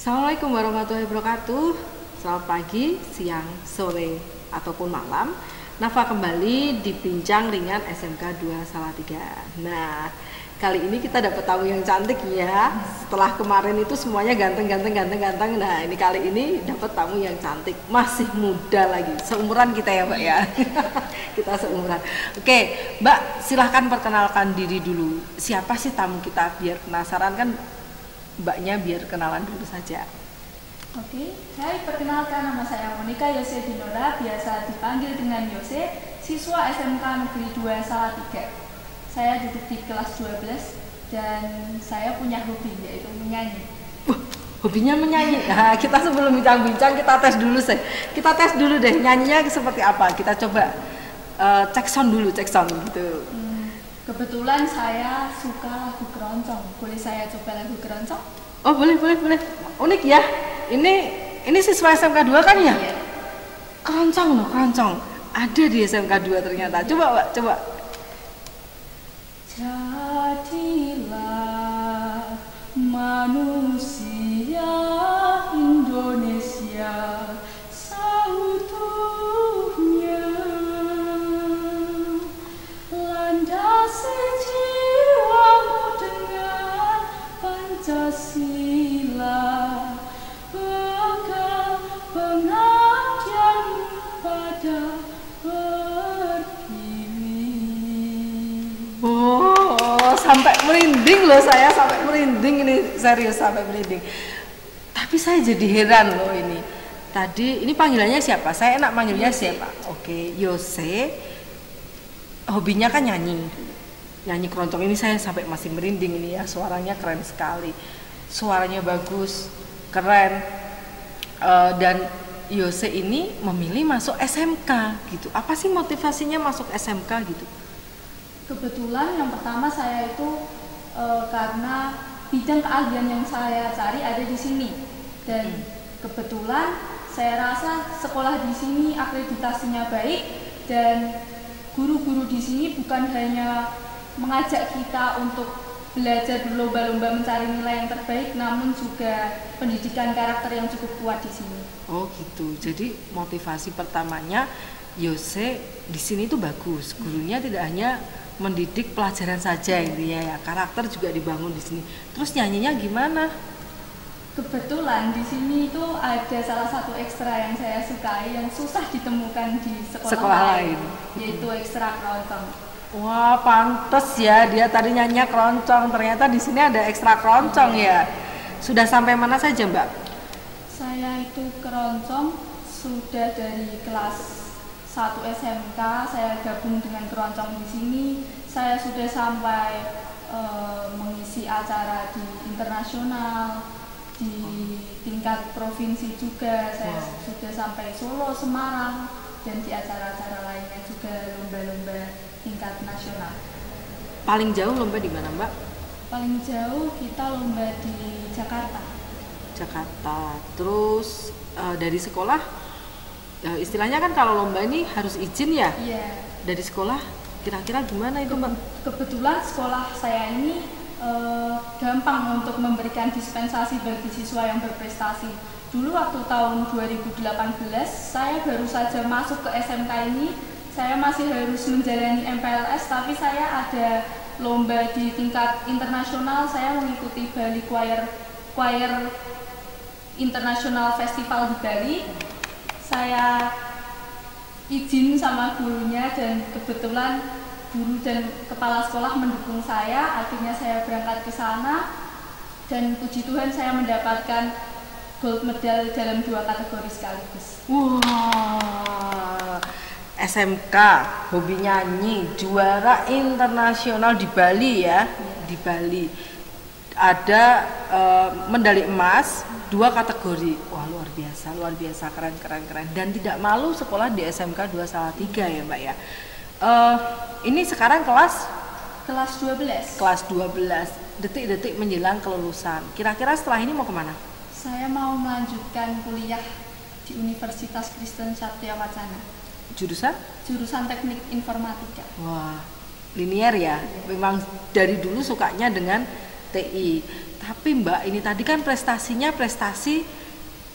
Assalamualaikum warahmatullahi wabarakatuh. Selamat pagi, siang, sore, ataupun malam. Nafa kembali di Bincang Ringan SMK 2 Salatiga. Nah, kali ini kita dapat tamu yang cantik ya. Setelah kemarin itu semuanya ganteng. Nah, ini kali ini dapat tamu yang cantik, masih muda lagi. Seumuran kita ya, Mbak ya. Kita seumuran. Oke, Mbak, silahkan perkenalkan diri dulu. Siapa sih tamu kita biar penasaran kan? Mbaknya biar kenalan dulu saja. Oke, hai, perkenalkan nama saya Monica Yose Dinora, biasa dipanggil dengan Yose, siswa SMK Negeri 2 Salatiga. Saya duduk di kelas 12 dan saya punya hobi yaitu menyanyi. Hobinya menyanyi. Nah, kita sebelum bincang-bincang kita tes dulu sih. Kita tes dulu deh nyanyinya seperti apa. Kita coba cek sound dulu, cek sound gitu. Kebetulan saya suka lagu keroncong. Boleh saya coba lagu keroncong? Oh, boleh. Unik ya. Ini siswa SMK 2 kan ya? Iya. Keroncong loh, keroncong. Ada di SMK 2 ternyata. Coba, Mbak, coba. Jadilah manusia Indonesia seutuhnya, landasi jiwamu dengan Pancasila, pegang pengabdianmu pada pertiwi. Oh, sampai merinding loh saya, sampai merinding ini, serius sampai merinding. Tapi saya jadi heran loh ini. Tadi ini panggilannya siapa? Saya enak manggilnya siapa? Oke, Yose. Hobinya kan nyanyi. Nyanyi keroncong ini saya sampai masih merinding ini ya, suaranya keren sekali. Suaranya bagus, keren. Dan Yose ini memilih masuk SMK gitu. Apa sih motivasinya masuk SMK gitu? Kebetulan yang pertama saya itu karena bidang keahlian yang saya cari ada di sini, dan kebetulan saya rasa sekolah di sini akreditasinya baik dan guru-guru di sini bukan hanya mengajak kita untuk belajar berlomba-lomba mencari nilai yang terbaik, namun juga pendidikan karakter yang cukup kuat di sini. Oh gitu. Jadi motivasi pertamanya Yose di sini tuh bagus. Gurunya tidak hanya mendidik pelajaran saja intinya ya, karakter juga dibangun di sini. Terus nyanyinya gimana? Kebetulan di sini itu ada salah satu ekstra yang saya sukai yang susah ditemukan di sekolah lain, yaitu ekstra keroncong. Wah, pantes ya dia tadi nyanyinya keroncong. Ternyata di sini ada ekstra keroncong ya. Sudah sampai mana saja, Mbak? Saya itu keroncong sudah dari kelas 1 SMK, saya gabung dengan keroncong di sini. Saya sudah sampai mengisi acara di internasional, di tingkat provinsi juga. Saya sudah sampai Solo, Semarang, dan di acara-acara lainnya juga, lomba-lomba tingkat nasional. Paling jauh lomba di mana, Mbak? Paling jauh kita lomba di Jakarta. Jakarta. Terus dari sekolah, istilahnya kan kalau lomba ini harus izin ya? Iya. Dari sekolah kira-kira gimana itu, Mbak? Kebetulan sekolah saya ini gampang untuk memberikan dispensasi bagi siswa yang berprestasi. Dulu waktu tahun 2018 saya baru saja masuk ke SMK ini, saya masih harus menjalani MPLS, tapi saya ada lomba di tingkat internasional. Saya mengikuti Bali Choir International Festival di Bali. Saya izin sama gurunya dan kebetulan guru dan kepala sekolah mendukung saya. Akhirnya saya berangkat ke sana dan puji Tuhan saya mendapatkan gold medal dalam 2 kategori sekaligus. Wah, SMK hobi nyanyi, juara internasional di Bali ya, di Bali. Ada medali emas 2 kategori. Wah, luar biasa, keren. Dan tidak malu sekolah di SMK 2 Salatiga ya, Mbak ya. Ini sekarang kelas 12. Kelas 12. Detik-detik menjelang kelulusan. Kira-kira setelah ini mau kemana? Saya mau melanjutkan kuliah di Universitas Kristen Satya Wacana. Jurusan? Jurusan Teknik Informatika. Wah, linear ya. Memang dari dulu sukanya dengan TI. Tapi Mbak, ini tadi kan prestasinya prestasi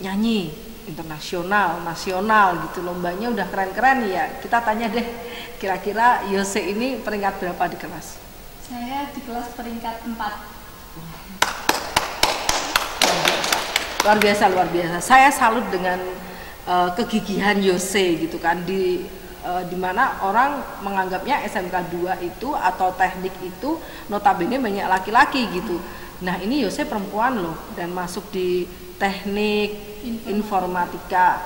nyanyi internasional, nasional gitu, lombanya udah keren-keren ya. Kita tanya deh, kira-kira Yose ini peringkat berapa di kelas? Saya di kelas peringkat 4. Luar biasa, luar biasa. Saya salut dengan kegigihan Yose gitu kan, di mana orang menganggapnya SMK 2 itu atau teknik itu notabene banyak laki-laki gitu. Nah ini Yose perempuan loh, dan masuk di teknik informatika.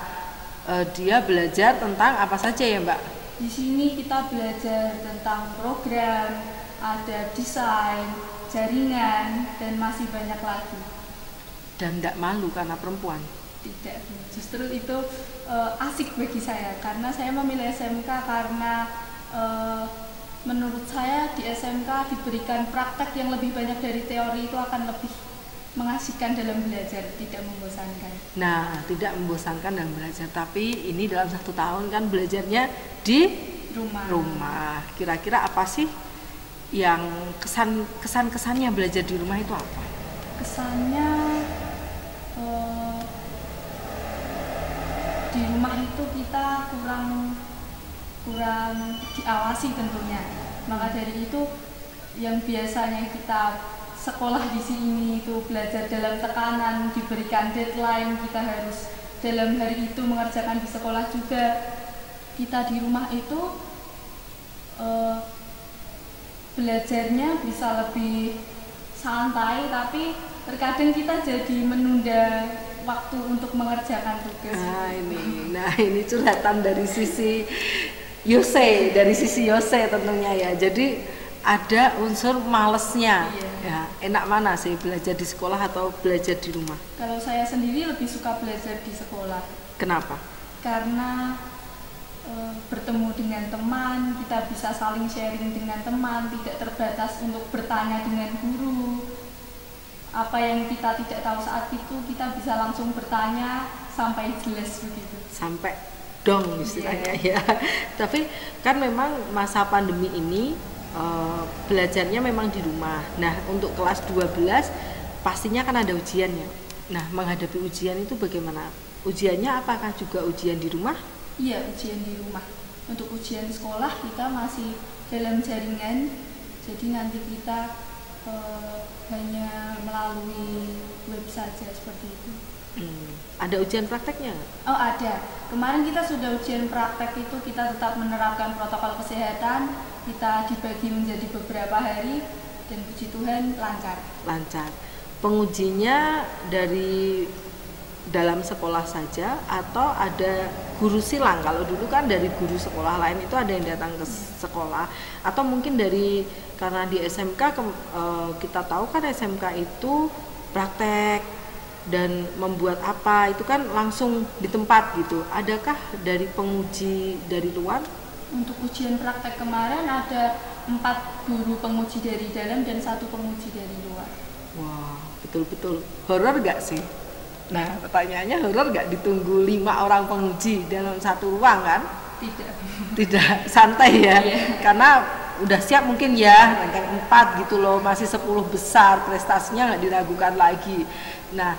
Dia belajar tentang apa saja ya Mbak? Di sini kita belajar tentang program, ada desain, jaringan, dan masih banyak lagi. Dan tidak malu karena perempuan? Tidak, justru itu asik bagi saya, karena saya memilih SMK karena menurut saya di SMK diberikan praktek yang lebih banyak dari teori, itu akan lebih mengasihkan dalam belajar, tidak membosankan. Nah, tidak membosankan dalam belajar, tapi ini dalam 1 tahun kan belajarnya di rumah. Kira-kira apa sih yang kesannya belajar di rumah itu apa? Kesannya di rumah itu kita kurang diawasi tentunya. Maka dari itu yang biasanya kita sekolah di sini itu belajar dalam tekanan, diberikan deadline, kita harus dalam hari itu mengerjakan di sekolah juga. Kita di rumah itu belajarnya bisa lebih santai, tapi terkadang kita jadi menunda waktu untuk mengerjakan tugas. Nah ini curhatan dari sisi Yose, tentunya ya. Jadi ada unsur malesnya. Ya, enak mana sih belajar di sekolah atau belajar di rumah? Kalau saya sendiri lebih suka belajar di sekolah. Kenapa? Karena bertemu dengan teman, kita bisa saling sharing dengan teman, tidak terbatas untuk bertanya dengan guru. Apa yang kita tidak tahu saat itu, kita bisa langsung bertanya sampai jelas begitu. Sampai dong istilahnya ya. Tapi kan memang masa pandemi ini belajarnya memang di rumah. Nah, untuk kelas 12 pastinya kan ada ujiannya. Nah, menghadapi ujian itu bagaimana? Ujiannya apakah juga ujian di rumah? Iya, ujian di rumah. Untuk ujian sekolah kita masih dalam jaringan, jadi nanti kita hanya melalui web saja seperti itu. Ada ujian prakteknya? Oh ada. Kemarin kita sudah ujian praktek, itu kita tetap menerapkan protokol kesehatan, kita dibagi menjadi beberapa hari, dan puji Tuhan lancar. Lancar. Pengujinya dari dalam sekolah saja atau ada guru silang? Kalau dulu kan dari guru sekolah lain itu ada yang datang ke sekolah, atau mungkin dari, karena di SMK kita tahu kan SMK itu praktek dan membuat apa itu kan langsung di tempat gitu. Adakah dari penguji dari luar? Untuk ujian praktek kemarin ada 4 guru penguji dari dalam dan 1 penguji dari luar. Wah, betul-betul horor gak sih? Nah, pertanyaannya horor gak ditunggu 5 orang penguji dalam satu ruang kan? Tidak, santai ya. Karena udah siap mungkin ya, ranking 4 gitu loh, masih 10 besar, prestasinya nggak diragukan lagi. Nah,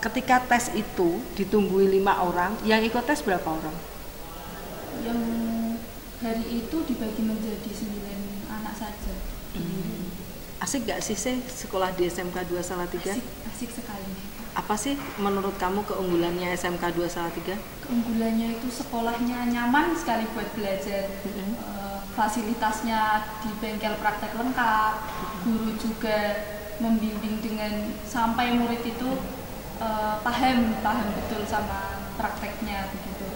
ketika tes itu ditungguin 5 orang, yang ikut tes berapa orang? Yang hari itu dibagi menjadi 9 anak saja. Asik gak sih sekolah di SMK 2 Salatiga? Asik sekali. Apa sih menurut kamu keunggulannya SMK 2 Salatiga? Keunggulannya itu sekolahnya nyaman sekali buat belajar. Fasilitasnya di bengkel praktek lengkap, guru juga membimbing dengan sampai murid itu paham betul sama prakteknya begitu.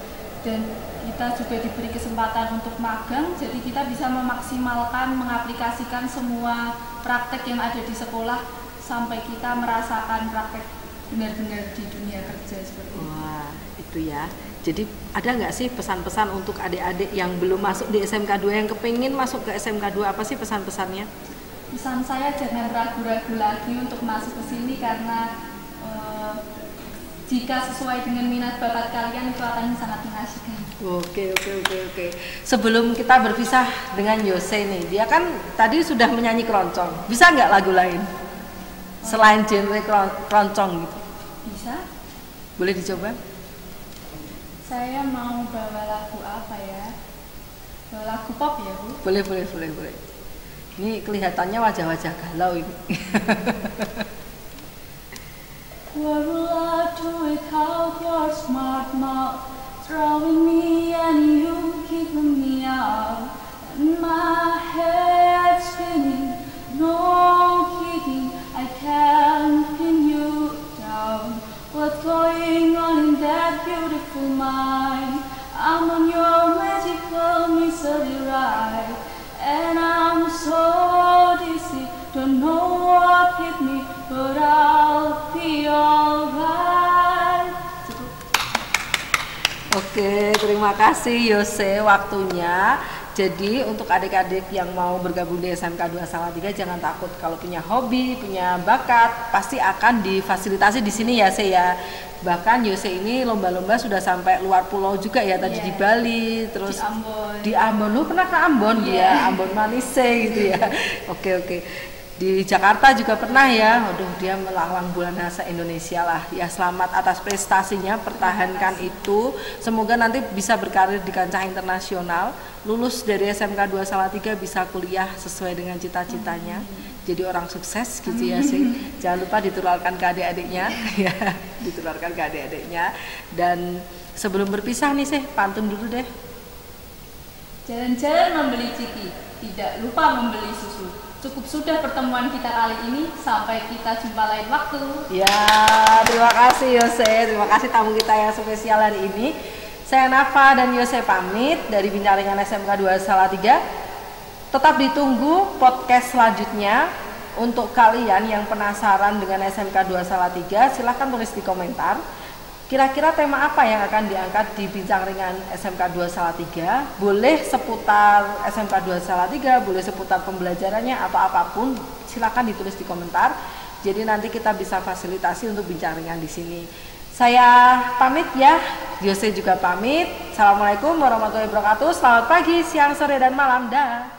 Dan kita juga diberi kesempatan untuk magang, jadi kita bisa memaksimalkan, mengaplikasikan semua praktek yang ada di sekolah sampai kita merasakan praktek benar-benar di dunia kerja seperti itu. Wah, itu ya. Jadi ada nggak sih pesan-pesan untuk adik-adik yang belum masuk di SMK 2 yang kepingin masuk ke SMK 2, apa sih pesan-pesannya? Pesan saya jangan ragu-ragu lagi untuk masuk ke sini, karena jika sesuai dengan minat bakat kalian itu akan sangat mengasihkan. Oke. Sebelum kita berpisah dengan Yose nih, dia kan tadi sudah menyanyi keroncong. Bisa nggak lagu lain selain genre keroncong gitu? Bisa? Boleh dicoba? Saya mau bawa lagu apa ya? Bawa lagu pop ya, Bu? Boleh. Ini kelihatannya wajah-wajah galau ini. What will I do without your smart mouth, drawing me and you keeping me out, and my head spinning, no kidding, I can't pin you down. What's going on in that beautiful mind? I'm on your magical mystery ride, and I'm so dizzy, don't know what hit me, but I'll be alright. Oke, terima kasih Yose waktunya. Jadi untuk adik-adik yang mau bergabung di SMK 2 Salatiga jangan takut, kalau punya hobi, punya bakat pasti akan difasilitasi di sini ya Se ya. Bahkan Yose ini lomba-lomba sudah sampai luar pulau juga ya, tadi di Bali, terus di Ambon. Lu pernah ke Ambon dia, Ambon Manise gitu ya. Oke. Di Jakarta juga pernah ya. Waduh, dia melanglang buana se-Indonesia lah. Ya selamat atas prestasinya, pertahankan itu. Semoga nanti bisa berkarir di kancah internasional. Lulus dari SMK 2 Salatiga bisa kuliah sesuai dengan cita-citanya. Jadi orang sukses gitu ya sih. Jangan lupa ditularkan ke adik-adiknya ya, ditularkan ke adik-adiknya. Dan sebelum berpisah nih sih, pantun dulu deh. Jalan-jalan membeli ciki, tidak lupa membeli susu. Cukup sudah pertemuan kita kali ini, sampai kita jumpa lain waktu. Ya, terima kasih Yose, terima kasih tamu kita yang spesial hari ini. Saya Nafa dan Yose pamit dari Bincang Ringan SMK 2 Salatiga. Tetap ditunggu podcast selanjutnya. Untuk kalian yang penasaran dengan SMK 2 Salatiga, silahkan tulis di komentar. Kira-kira tema apa yang akan diangkat di Bincang Ringan SMK 2 Salatiga? Boleh seputar SMK 2 Salatiga, boleh seputar pembelajarannya atau apapun, silakan ditulis di komentar. Jadi nanti kita bisa fasilitasi untuk bincang ringan di sini. Saya pamit ya, Yose juga pamit. Assalamualaikum warahmatullahi wabarakatuh. Selamat pagi, siang, sore, dan malam. Dah.